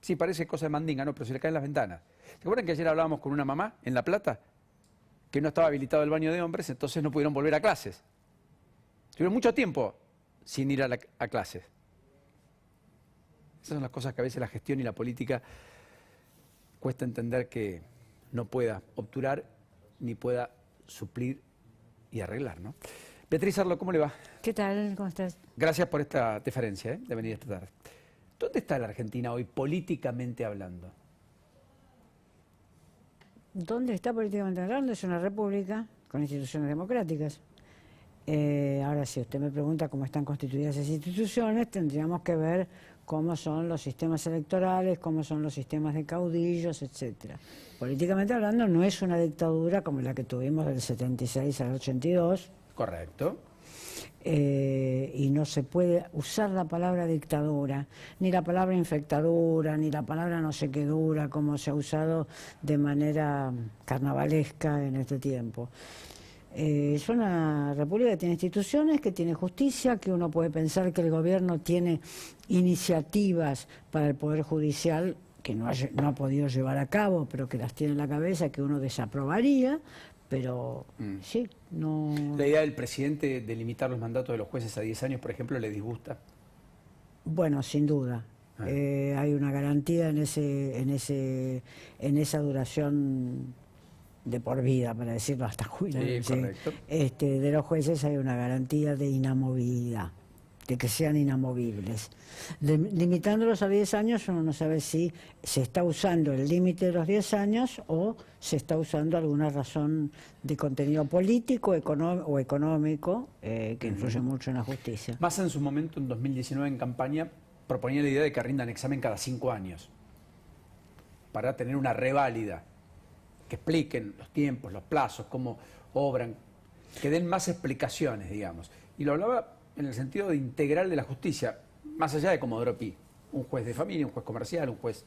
Sí, parece cosa de mandinga, no, pero se le caen las ventanas. ¿Se acuerdan que ayer hablábamos con una mamá en La Plata? Que no estaba habilitado el baño de hombres, entonces no pudieron volver a clases. Tuvieron mucho tiempo sin ir a clases. Esas son las cosas que a veces la gestión y la política cuesta entender que no pueda obturar ni pueda suplir y arreglar, ¿no? Beatriz Arlo, ¿cómo le va? ¿Qué tal? ¿Cómo estás? Gracias por esta deferencia, de venir esta tarde. ¿Dónde está la Argentina hoy, políticamente hablando? ¿Dónde está políticamente hablando? Es una república con instituciones democráticas. Ahora, si usted me pregunta cómo están constituidas esas instituciones, tendríamos que ver cómo son los sistemas electorales, cómo son los sistemas de caudillos, etcétera. Políticamente hablando, no es una dictadura como la que tuvimos del 76 al 82. Correcto. Y no se puede usar la palabra dictadura, ni la palabra infectadura, ni la palabra no sé qué dura, como se ha usado de manera carnavalesca en este tiempo. Es una república que tiene instituciones, que tiene justicia, que uno puede pensar que el gobierno tiene iniciativas para el Poder Judicial que no ha podido llevar a cabo, pero que las tiene en la cabeza, que uno desaprobaría, pero sí, no... ¿La idea del presidente de limitar los mandatos de los jueces a 10 años, por ejemplo, le disgusta? Bueno, sin duda. Hay una garantía en esa duración de por vida, para decirlo hasta jubilarse. Sí, correcto. De los jueces hay una garantía de inamovilidad, de que sean inamovibles. Limitándolos a 10 años, uno no sabe si se está usando el límite de los 10 años o se está usando alguna razón de contenido político o económico que influye mucho en la justicia. Massa en su momento, en 2019, en campaña, proponía la idea de que rindan examen cada 5 años para tener una reválida, que expliquen los tiempos, los plazos, cómo obran, que den más explicaciones, digamos. Y lo hablaba en el sentido de integral de la justicia, más allá de Comodoro Pi, un juez de familia, un juez comercial, un juez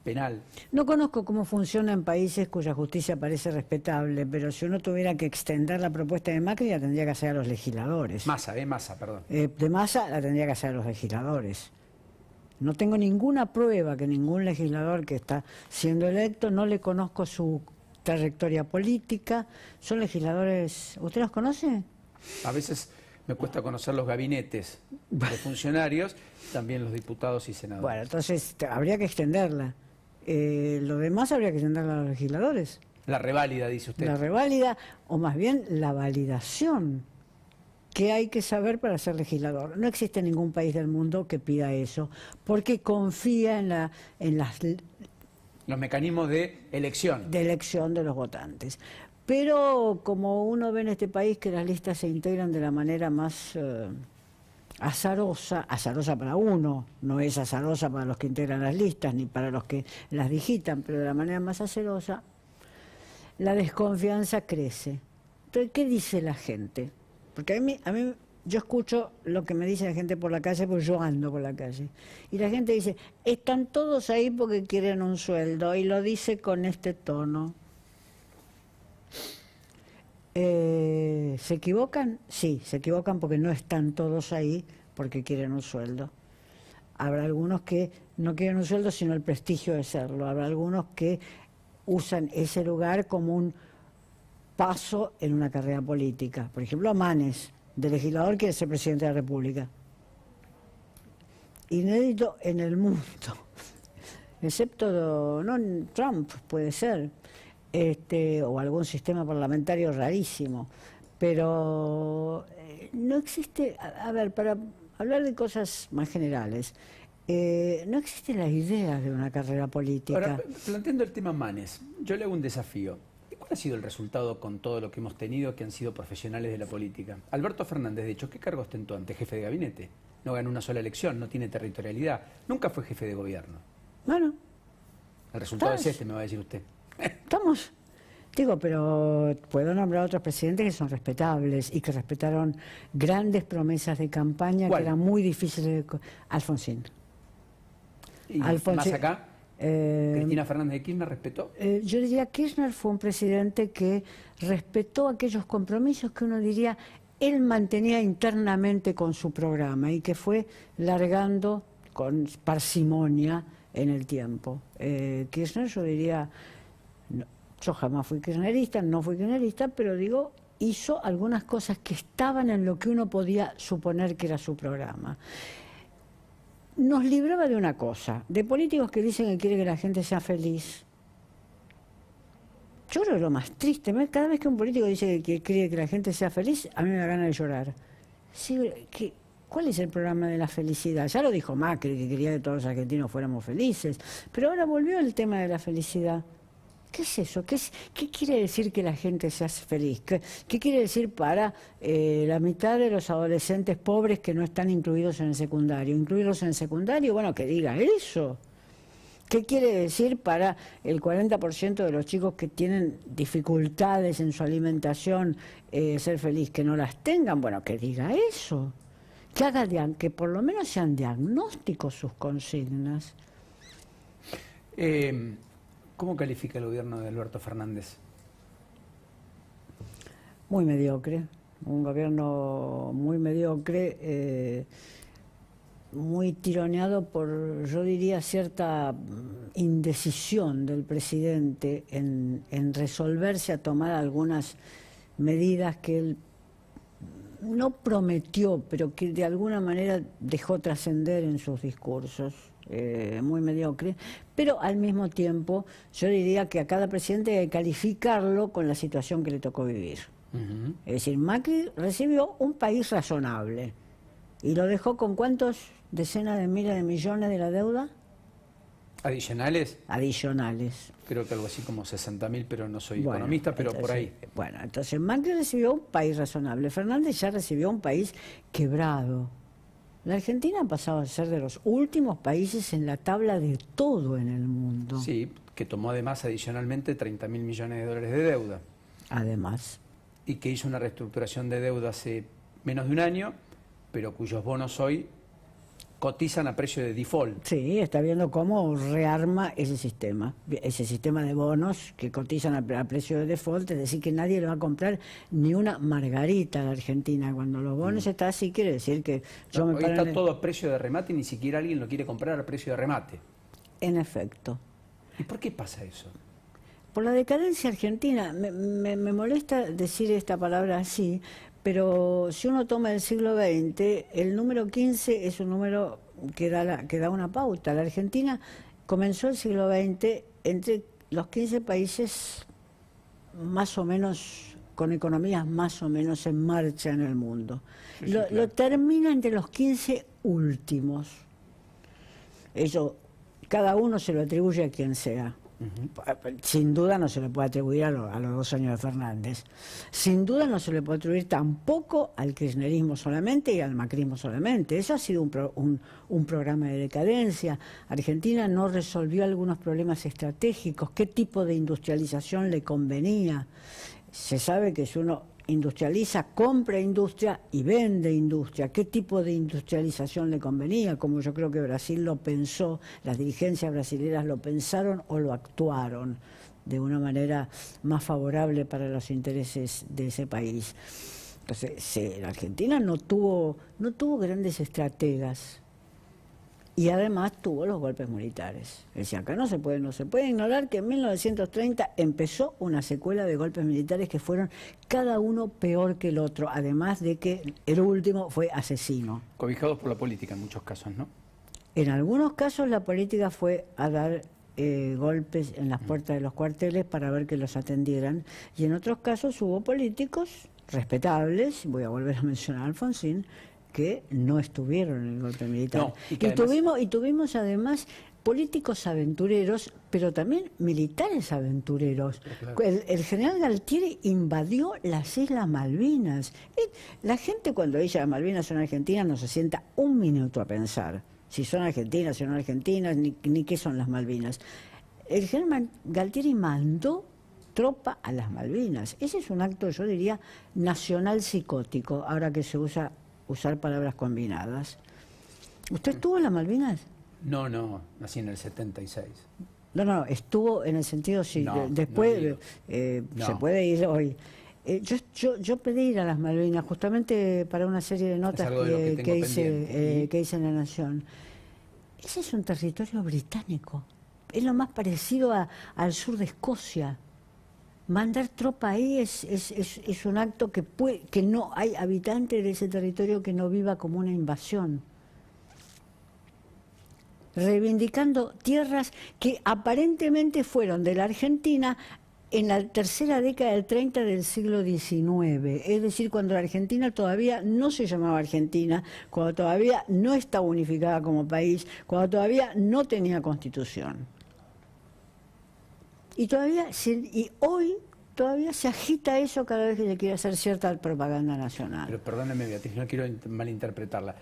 penal. No conozco cómo funciona en países cuya justicia parece respetable, pero si uno tuviera que extender la propuesta de Macri, la tendría que hacer a los legisladores. Massa, perdón. De Massa la tendría que hacer a los legisladores. No tengo ninguna prueba que ningún legislador que está siendo electo, no le conozco su trayectoria política. Son legisladores... ¿Usted los conoce? A veces me cuesta conocer los gabinetes de funcionarios, también los diputados y senadores. Bueno, entonces habría que extenderla. Lo demás habría que extenderla a los legisladores. La reválida, dice usted. La reválida, o más bien la validación. ¿Qué hay que saber para ser legislador? No existe ningún país del mundo que pida eso, porque confía en los mecanismos de elección. De elección de los votantes. Pero como uno ve en este país que las listas se integran de la manera más azarosa para uno, no es azarosa para los que integran las listas ni para los que las digitan, pero de la manera más azarosa, la desconfianza crece. Entonces, ¿qué dice la gente? Porque a mí yo escucho lo que me dice la gente por la calle, porque yo ando por la calle. Y la gente dice, están todos ahí porque quieren un sueldo, y lo dice con este tono. ¿Se equivocan? Sí, se equivocan porque no están todos ahí porque quieren un sueldo. Habrá algunos que no quieren un sueldo, sino el prestigio de serlo. Habrá algunos que usan ese lugar como un paso en una carrera política. Por ejemplo, Manes, de legislador, quiere ser presidente de la República. Inédito en el mundo, excepto Trump, puede ser, o algún sistema parlamentario rarísimo, pero no existe, a ver, para hablar de cosas más generales, no existen las ideas de una carrera política. Ahora, planteando el tema Manes, yo le hago un desafío. ¿Cuál ha sido el resultado con todo lo que hemos tenido que han sido profesionales de la política? Alberto Fernández, de hecho, ¿qué cargo ostentó antes? Jefe de gabinete. No ganó una sola elección, no tiene territorialidad. Nunca fue jefe de gobierno. Bueno. El resultado es este, me va a decir usted. Estamos. Digo, pero puedo nombrar otros presidentes que son respetables y que respetaron grandes promesas de campaña. ¿Cuál? Que eran muy difíciles de... Alfonsín. ¿Y más acá? ¿Cristina Fernández de Kirchner respetó? Yo diría que Kirchner fue un presidente que respetó aquellos compromisos que uno diría él mantenía internamente con su programa y que fue largando con parsimonia en el tiempo. Kirchner, yo diría, yo jamás fui kirchnerista, no fui kirchnerista, pero digo, hizo algunas cosas que estaban en lo que uno podía suponer que era su programa. Nos libraba de una cosa, de políticos que dicen que quieren que la gente sea feliz. Yo creo que lo más triste, cada vez que un político dice que quiere que la gente sea feliz, a mí me da ganas de llorar. Sí, ¿cuál es el programa de la felicidad? Ya lo dijo Macri, que quería que todos los argentinos fuéramos felices, pero ahora volvió el tema de la felicidad. ¿Qué es eso? ¿Qué quiere decir que la gente sea feliz? ¿Qué quiere decir para la mitad de los adolescentes pobres que no están incluidos en el secundario? ¿Incluirlos en el secundario? Bueno, que diga eso. ¿Qué quiere decir para el 40% de los chicos que tienen dificultades en su alimentación ser feliz? Que no las tengan. Bueno, que diga eso. Que por lo menos sean diagnósticos sus consignas. ¿Cómo califica el gobierno de Alberto Fernández? Muy mediocre, un gobierno muy mediocre, muy tironeado por, yo diría, cierta indecisión del presidente en resolverse a tomar algunas medidas que él no prometió, pero que de alguna manera dejó trascender en sus discursos. Muy mediocre, pero al mismo tiempo yo diría que a cada presidente hay que calificarlo con la situación que le tocó vivir. Es decir, Macri recibió un país razonable y lo dejó con ¿cuántos decenas de miles de millones de la deuda? ¿Adicionales? Adicionales. Creo que algo así como 60.000, pero no soy economista, pero entonces, por ahí. Bueno, entonces Macri recibió un país razonable, Fernández ya recibió un país quebrado. La Argentina ha pasado a ser de los últimos países en la tabla de todo en el mundo. Sí, que tomó además adicionalmente 30.000 millones de dólares de deuda. Además. Y que hizo una reestructuración de deuda hace menos de un año, pero cuyos bonos hoy cotizan a precio de default. Sí, está viendo cómo rearma ese sistema de bonos que cotizan a precio de default, es decir, que nadie le va a comprar ni una margarita a la Argentina. Cuando los bonos están así, quiere decir que yo hoy está todo a precio de remate y ni siquiera alguien lo quiere comprar a precio de remate. En efecto. ¿Y por qué pasa eso? Por la decadencia argentina. Me molesta decir esta palabra así, pero si uno toma el siglo XX, el número 15 es un número que da una pauta. La Argentina comenzó el siglo XX entre los 15 países más o menos, con economías más o menos en marcha en el mundo. Sí, Lo termina entre los 15 últimos. Eso, cada uno se lo atribuye a quien sea. Sin duda no se le puede atribuir a los 2 años de Fernández. Sin duda no se le puede atribuir tampoco al kirchnerismo solamente y al macrismo solamente. Eso ha sido un programa de decadencia. Argentina no resolvió algunos problemas estratégicos. ¿Qué tipo de industrialización le convenía? Se sabe que si uno industrializa, compra industria y vende industria. ¿Qué tipo de industrialización le convenía? Como yo creo que Brasil lo pensó, las dirigencias brasileñas lo pensaron o lo actuaron de una manera más favorable para los intereses de ese país. Entonces, la Argentina no tuvo grandes estrategas. Y además tuvo los golpes militares. Es decir, acá no se puede ignorar que en 1930 empezó una secuela de golpes militares que fueron cada uno peor que el otro, además de que el último fue asesino. Cobijados por la política en muchos casos, ¿no? En algunos casos la política fue a dar golpes en las puertas de los cuarteles para ver que los atendieran, y en otros casos hubo políticos respetables, voy a volver a mencionar a Alfonsín, que no estuvieron en el golpe militar. No, y tuvimos además políticos aventureros, pero también militares aventureros. Claro. El general Galtieri invadió las Islas Malvinas. La gente cuando dice las Malvinas son argentinas no se sienta un minuto a pensar si son argentinas, si no argentinas, ni qué son las Malvinas. El general Galtieri mandó tropa a las Malvinas. Ese es un acto, yo diría, nacional psicótico, ahora que se usa usar palabras combinadas. ¿Usted estuvo en las Malvinas? No, nací en el 76. No, estuvo en el sentido, sí, después se puede ir hoy. Yo pedí ir a las Malvinas justamente para una serie de notas que hice en La Nación. ese es un territorio británico. Es lo más parecido al sur de Escocia. Mandar tropa ahí es un acto que no hay habitante de ese territorio que no viva como una invasión. Reivindicando tierras que aparentemente fueron de la Argentina en la tercera década del 30 del siglo XIX, es decir, cuando la Argentina todavía no se llamaba Argentina, cuando todavía no estaba unificada como país, cuando todavía no tenía constitución. Y hoy todavía se agita eso cada vez que se quiere hacer cierta propaganda nacional. Pero perdóneme, Beatriz, no quiero malinterpretarla.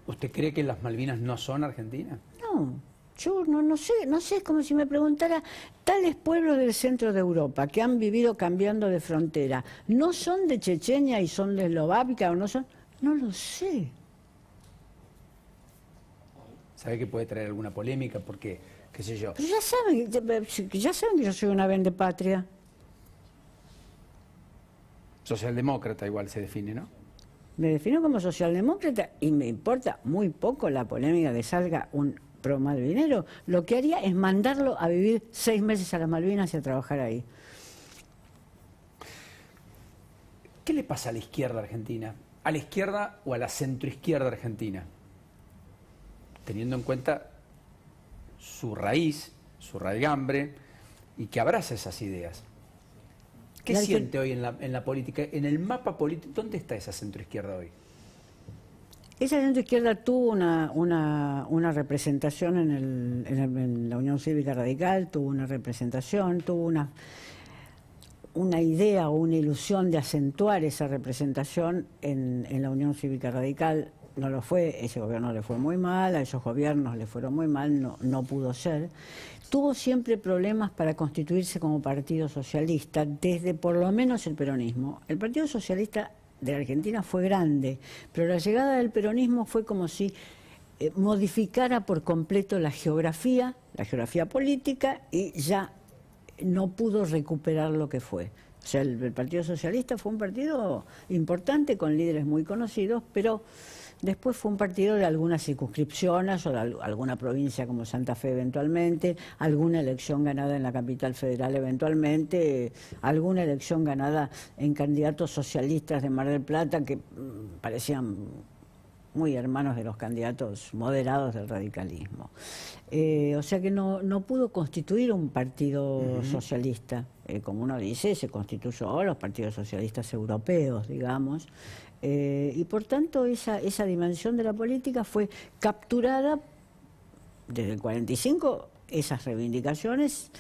¿Usted cree que las Malvinas no son Argentina? No, yo no sé, es como si me preguntara, tales pueblos del centro de Europa que han vivido cambiando de frontera, ¿no son de Chechenia y son de Eslovaquia o no son? No lo sé. ¿Sabe que puede traer alguna polémica? Porque, qué sé yo... Pero ya saben que yo soy una vendepatria. Socialdemócrata igual se define, ¿no? Me defino como socialdemócrata y me importa muy poco la polémica que salga un pro-malvinero. Lo que haría es mandarlo a vivir 6 meses a las Malvinas y a trabajar ahí. ¿Qué le pasa a la izquierda argentina? ¿A la izquierda o a la centroizquierda argentina? Teniendo en cuenta su raíz, su raigambre, y que abraza esas ideas. ¿Qué siente hoy en la política? En el mapa político, ¿dónde está esa centroizquierda hoy? Esa centroizquierda tuvo una representación en la Unión Cívica Radical, tuvo una representación, tuvo una idea o una ilusión de acentuar esa representación en la Unión Cívica Radical. No lo fue, ese gobierno le fue muy mal, a esos gobiernos le fueron muy mal, no pudo ser. Tuvo siempre problemas para constituirse como partido socialista, desde por lo menos el peronismo. El Partido Socialista de la Argentina fue grande, pero la llegada del peronismo fue como si modificara por completo la geografía política, y ya no pudo recuperar lo que fue. O sea, el Partido Socialista fue un partido importante, con líderes muy conocidos, pero después fue un partido de algunas circunscripciones o de alguna provincia como Santa Fe eventualmente, alguna elección ganada en la capital federal eventualmente, alguna elección ganada en candidatos socialistas de Mar del Plata que parecían muy hermanos de los candidatos moderados del radicalismo. O sea que no pudo constituir un partido socialista. Como uno dice, se constituyó los partidos socialistas europeos, digamos. Y por tanto esa dimensión de la política fue capturada desde el 45, esas reivindicaciones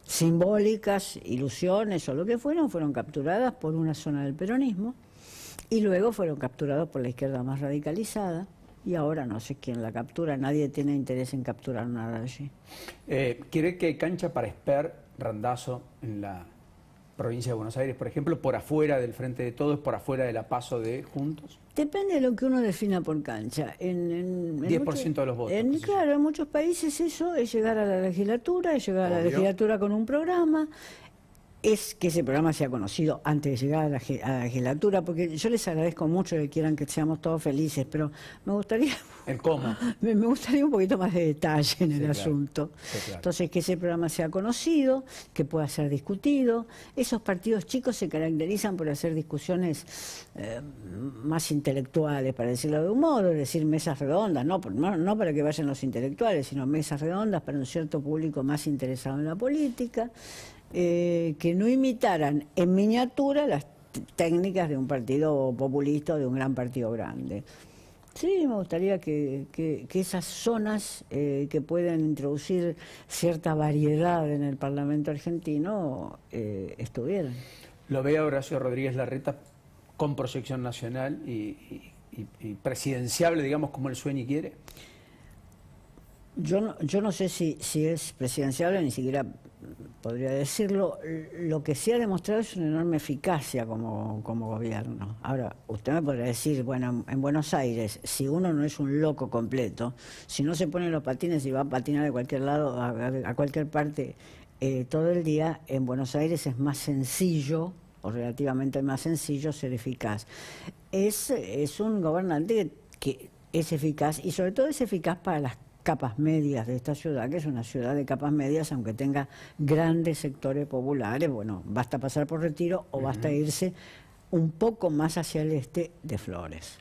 simbólicas, ilusiones o lo que fueron capturadas por una zona del peronismo y luego fueron capturados por la izquierda más radicalizada y ahora no sé quién la captura, nadie tiene interés en capturar nada allí. ¿Cree que hay cancha para Esper, Randazzo en la provincia de Buenos Aires, por ejemplo, por afuera del Frente de Todos, por afuera de la PASO de Juntos? Depende de lo que uno defina por cancha. 10% de los votos. Claro, en muchos países eso es llegar a la legislatura, es llegar a la legislatura con un programa, es que ese programa sea conocido antes de llegar a la legislatura, porque yo les agradezco mucho que quieran que seamos todos felices, pero me gustaría... ¿El cómo? Me gustaría un poquito más de detalle en el asunto. Sí, claro. Entonces, que ese programa sea conocido, que pueda ser discutido. Esos partidos chicos se caracterizan por hacer discusiones más intelectuales, para decirlo de un modo, es decir, mesas redondas, no para que vayan los intelectuales, sino mesas redondas para un cierto público más interesado en la política. Que no imitaran en miniatura las técnicas de un partido populista o de un gran partido grande. Sí, me gustaría que esas zonas que pueden introducir cierta variedad en el Parlamento argentino estuvieran. ¿Lo ve a Horacio Rodríguez Larreta con proyección nacional y presidenciable, digamos, como él sueña y quiere? Yo no sé si es presidenciable, ni siquiera podría decirlo. Lo que sí ha demostrado es una enorme eficacia como gobierno. Ahora, usted me podrá decir, bueno, en Buenos Aires, si uno no es un loco completo, si no se pone los patines y va a patinar de cualquier lado, a cualquier parte todo el día, en Buenos Aires es más sencillo, o relativamente más sencillo, ser eficaz. Es un gobernante que es eficaz, y sobre todo es eficaz para las capas medias de esta ciudad, que es una ciudad de capas medias, aunque tenga grandes sectores populares. Bueno, basta pasar por Retiro o basta irse un poco más hacia el este de Flores.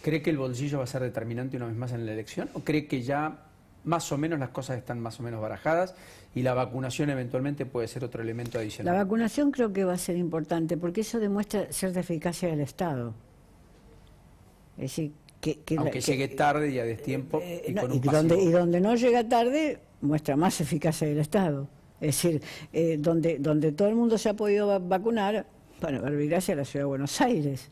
¿Cree que el bolsillo va a ser determinante una vez más en la elección? ¿O cree que ya más o menos las cosas están más o menos barajadas y la vacunación eventualmente puede ser otro elemento adicional? La vacunación creo que va a ser importante porque eso demuestra cierta eficacia del Estado. Es decir, aunque llegue tarde y a destiempo y no, con un pasivo. donde no llega tarde muestra más eficacia del Estado. Es decir, donde todo el mundo se ha podido vacunar, bueno, gracias a la Ciudad de Buenos Aires.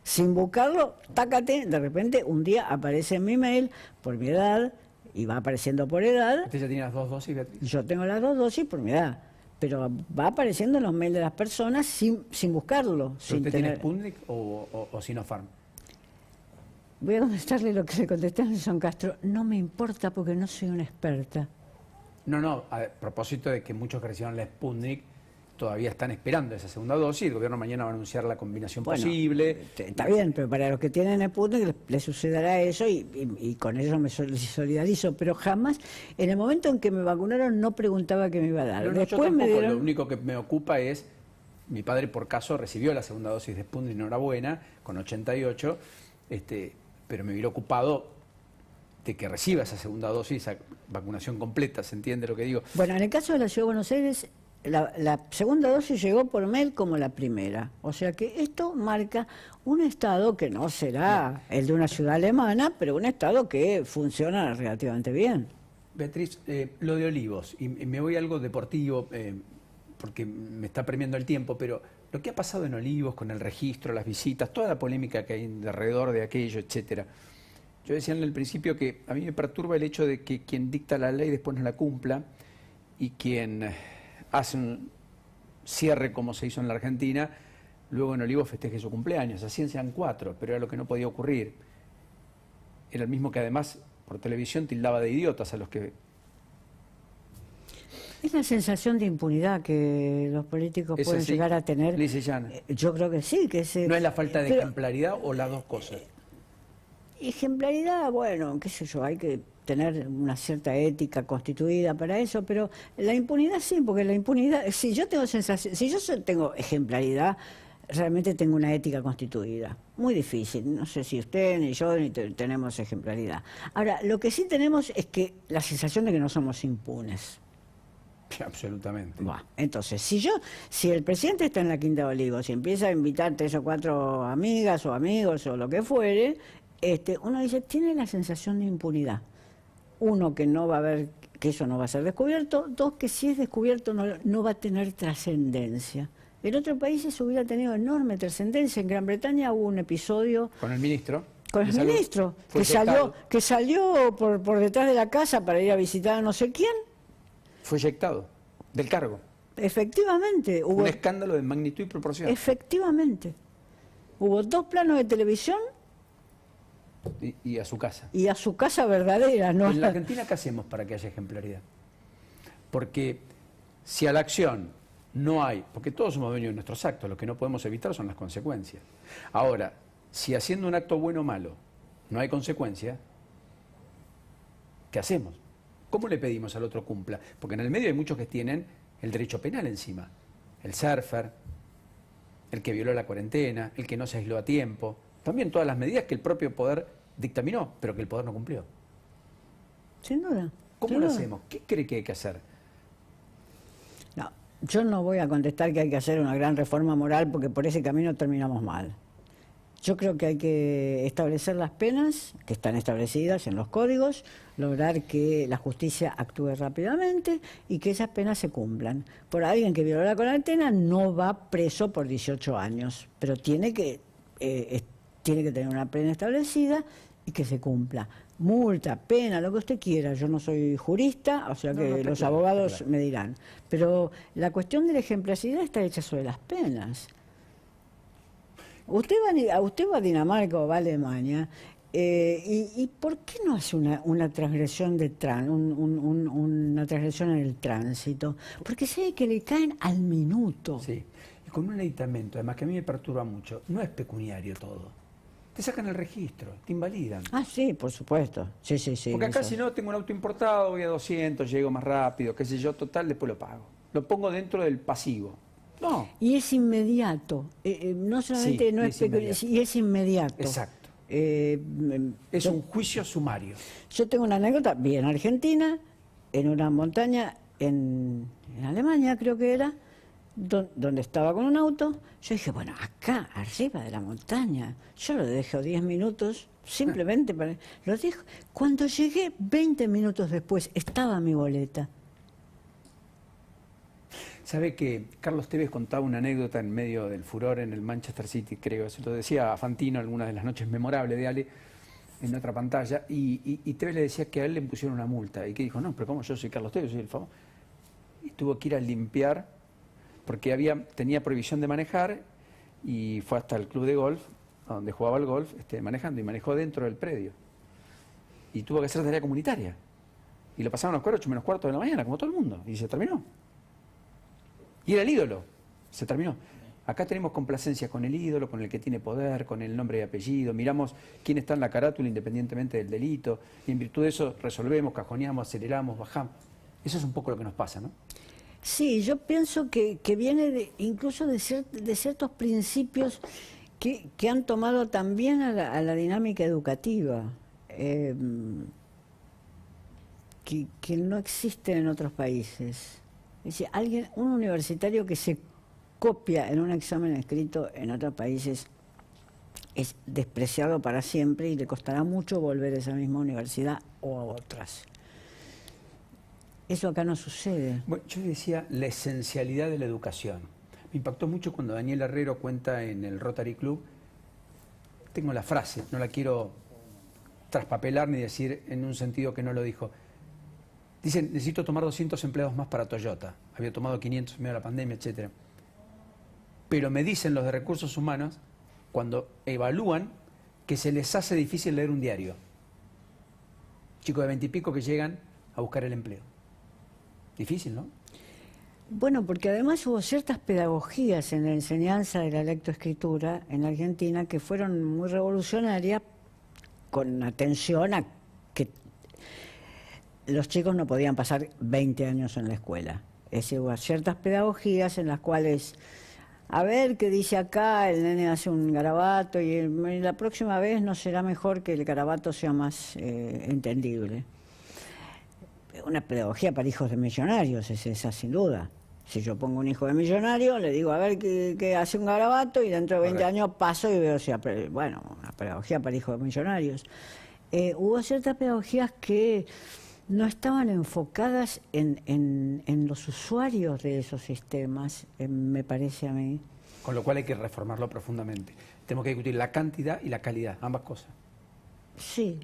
Sin buscarlo, tácate, de repente un día aparece en mi mail por mi edad, y va apareciendo por edad. ¿Usted ya tiene las 2 dosis, Beatriz? Yo tengo las 2 dosis por mi edad, pero va apareciendo en los mails de las personas sin buscarlo. ¿Pero usted tiene Sputnik o Sinopharm? Voy a contestarle lo que le contesté a Nelson Castro. No me importa porque no soy una experta. No, a propósito de que muchos que recibieron la Sputnik todavía están esperando esa segunda dosis. El gobierno mañana va a anunciar la combinación posible. Está bien, pero para los que tienen Sputnik les sucederá eso y con ellos me solidarizo. Pero jamás, en el momento en que me vacunaron, no preguntaba qué me iba a dar. Después yo tampoco, lo único que me ocupa es, mi padre por caso recibió la segunda dosis de Sputnik, enhorabuena, con 88, pero me hubiera ocupado de que reciba esa segunda dosis, esa vacunación completa, ¿se entiende lo que digo? Bueno, en el caso de la Ciudad de Buenos Aires, la segunda dosis llegó por mail como la primera. O sea que esto marca un Estado que no será el de una ciudad alemana, pero un Estado que funciona relativamente bien. Beatriz, lo de Olivos, y me voy a algo deportivo, porque me está premiando el tiempo, pero lo que ha pasado en Olivos con el registro, las visitas, toda la polémica que hay alrededor de aquello, etcétera. Yo decía en el principio que a mí me perturba el hecho de que quien dicta la ley después no la cumpla y quien hace un cierre como se hizo en la Argentina, luego en Olivos festeje su cumpleaños, así sean 4, pero era lo que no podía ocurrir. Era el mismo que además por televisión tildaba de idiotas a los que... Es la sensación de impunidad que los políticos pueden llegar a tener. Yo creo que sí. ¿No es la falta de ejemplaridad o las dos cosas? Ejemplaridad, bueno, qué sé yo, hay que tener una cierta ética constituida para eso, pero la impunidad sí, porque la impunidad, si yo tengo tengo ejemplaridad, realmente tengo una ética constituida. Muy difícil, no sé si usted ni yo ni tenemos ejemplaridad. Ahora, lo que sí tenemos es que la sensación de que no somos impunes. Absolutamente. Bueno, entonces, si el presidente está en la Quinta de Olivos y empieza a invitar 3 o 4 amigas o amigos o lo que fuere, uno dice, tiene la sensación de impunidad. Uno, que no va a haber, que eso no va a ser descubierto. 2, que si es descubierto no va a tener trascendencia. En otros países hubiera tenido enorme trascendencia. En Gran Bretaña hubo un episodio... ¿Con el ministro? Con el ministro, que salió por detrás de la casa para ir a visitar a no sé quién. Fue eyectado del cargo. Efectivamente. Un escándalo de magnitud y proporción. Efectivamente. Hubo 2 planos de televisión. Y a su casa. Y a su casa verdadera, ¿no? En la Argentina, ¿qué hacemos para que haya ejemplaridad? Porque si a la acción no hay, porque todos somos dueños de nuestros actos, lo que no podemos evitar son las consecuencias. Ahora, si haciendo un acto bueno o malo no hay consecuencia, ¿qué hacemos? ¿Cómo le pedimos al otro cumpla? Porque en el medio hay muchos que tienen el derecho penal encima. El surfer, el que violó la cuarentena, el que no se aisló a tiempo. También todas las medidas que el propio poder dictaminó, pero que el poder no cumplió. Sin duda. ¿Cómo lo hacemos? ¿Qué cree que hay que hacer? No, yo no voy a contestar que hay que hacer una gran reforma moral porque por ese camino terminamos mal. Yo creo que hay que establecer las penas que están establecidas en los códigos, lograr que la justicia actúe rápidamente y que esas penas se cumplan. Por alguien que violó la cuarentena no va preso por 18 años, pero tiene que tener una pena establecida y que se cumpla. Multa, pena, lo que usted quiera. Yo no soy jurista, o sea que los abogados me dirán. Pero la cuestión de la ejemplaridad está hecha sobre las penas. Usted va a Dinamarca o va a Alemania, ¿y por qué no hace una transgresión una transgresión en el tránsito? Porque sabe que le caen al minuto. Sí, y con un aditamento, además que a mí me perturba mucho, no es pecuniario todo. te sacan el registro, te invalidan. Ah, sí, por supuesto. Sí, sí, sí. Porque acá eso. si no tengo un auto importado, voy a 200, llego más rápido, qué sé yo, total, después lo pago. Lo pongo dentro del pasivo. No. Y es inmediato. No solamente Sí, no y es es inmediato. y es inmediato. Exacto. Es Yo, un juicio sumario. yo tengo una anécdota, vi en Argentina, en una montaña en Alemania, creo que era, donde estaba con un auto. Yo dije, bueno, acá, arriba de la montaña, yo lo dejo 10 minutos, simplemente para... Lo dejo. Cuando llegué, 20 minutos después, estaba mi boleta. Sabe que Carlos Tevez contaba una anécdota en medio del furor en el Manchester City, creo, se lo decía a Fantino alguna de las noches memorables de Ale, en otra pantalla, y Tevez le decía que a él le pusieron una multa, y que dijo, no, pero ¿cómo? Yo soy Carlos Tevez, soy el famoso. Y tuvo que ir a limpiar, porque tenía prohibición de manejar, y fue hasta el club de golf, donde jugaba el golf, manejando, y manejó dentro del predio. Y tuvo que hacer tarea comunitaria. Y lo pasaron a los 8 menos cuarto de la mañana, como todo el mundo, y se terminó. Y era el ídolo, se terminó. Acá tenemos complacencia con el ídolo, con el que tiene poder, con el nombre y apellido, miramos quién está en la carátula independientemente del delito, y en virtud de eso resolvemos, cajoneamos, aceleramos, bajamos. Eso es un poco lo que nos pasa, ¿no? Sí, yo pienso que viene incluso de ciertos principios que han tomado también a la dinámica educativa, que no existen en otros países. Es decir, un universitario que se copia en un examen escrito en otros países es despreciado para siempre y le costará mucho volver a esa misma universidad o a otras. Eso acá no sucede. Bueno, yo decía la esencialidad de la educación. Me impactó mucho cuando Daniel Herrero cuenta en el Rotary Club. Tengo la frase, no la quiero traspapelar ni decir en un sentido que no lo dijo. Dice, necesito tomar 200 empleados más para Toyota. Había tomado 500 en medio de la pandemia, etc. Pero me dicen los de recursos humanos, cuando evalúan, que se les hace difícil leer un diario. Chicos de 20 y pico que llegan a buscar el empleo. Difícil, ¿no? Bueno, porque además hubo ciertas pedagogías en la enseñanza de la lectoescritura en Argentina que fueron muy revolucionarias, con atención a que los chicos no podían pasar 20 años en la escuela. Es decir, hubo ciertas pedagogías en las cuales, a ver qué dice acá, el nene hace un garabato y la próxima vez no será mejor que el garabato sea más entendible. Una pedagogía para hijos de millonarios es esa, sin duda. Si yo pongo un hijo de millonario, le digo, a ver qué hace un garabato, y dentro de 20 años paso y veo si bueno, una pedagogía para hijos de millonarios. Hubo ciertas pedagogías que no estaban enfocadas en los usuarios de esos sistemas, me parece a mí. Con lo cual hay que reformarlo profundamente. Tenemos que discutir la cantidad y la calidad, ambas cosas. Sí.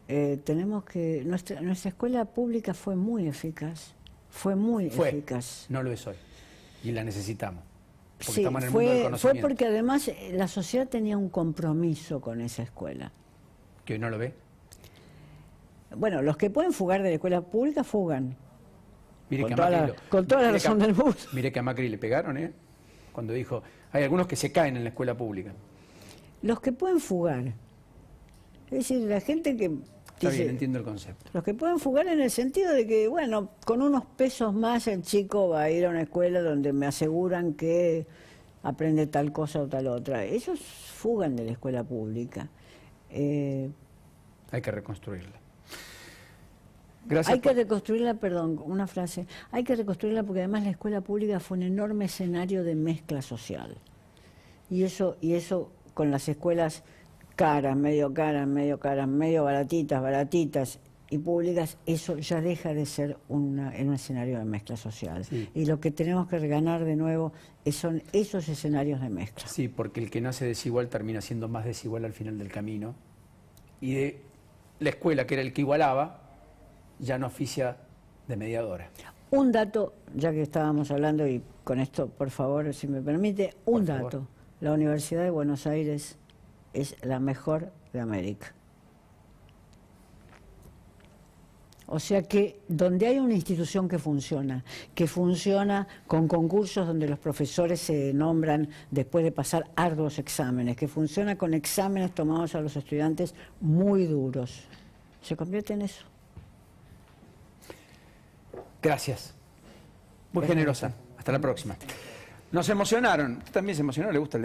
Tenemos que... Nuestra escuela pública fue muy eficaz. Fue muy eficaz. No lo es hoy. Y la necesitamos. Porque sí, estamos en el mundo del conocimiento. fue porque además la sociedad tenía un compromiso con esa escuela. ¿Que hoy no lo ve? Bueno, los que pueden fugar de la escuela pública, fugan. Mire Con toda la razón del mundo. Mire que a Macri le pegaron, ¿eh? Cuando dijo, hay algunos que se caen en la escuela pública. Los que pueden fugar. Es decir, la gente que... Está bien, entiendo el concepto. Los que pueden fugar en el sentido de que, bueno, con unos pesos más el chico va a ir a una escuela donde me aseguran que aprende tal cosa o tal otra. Ellos fugan de la escuela pública. Hay que reconstruirla. Gracias. Hay que reconstruirla, perdón, una frase. Hay que reconstruirla porque además la escuela pública fue un enorme escenario de mezcla social. Y eso con las escuelas caras, medio baratitas y públicas, eso ya deja de ser un escenario de mezcla social. Sí. Y lo que tenemos que reganar de nuevo son esos escenarios de mezcla. Sí, porque el que nace desigual termina siendo más desigual al final del camino. Y de la escuela, que era el que igualaba, ya no oficia de mediadora. Un dato, ya que estábamos hablando, y con esto, por favor, si me permite, un dato. La Universidad de Buenos Aires es la mejor de América. O sea que donde hay una institución que funciona con concursos donde los profesores se nombran después de pasar arduos exámenes, que funciona con exámenes tomados a los estudiantes muy duros, se convierte en eso. Gracias. Muy generosa. Hasta la próxima. Nos emocionaron. ¿Usted también se emocionó? ¿Le gusta el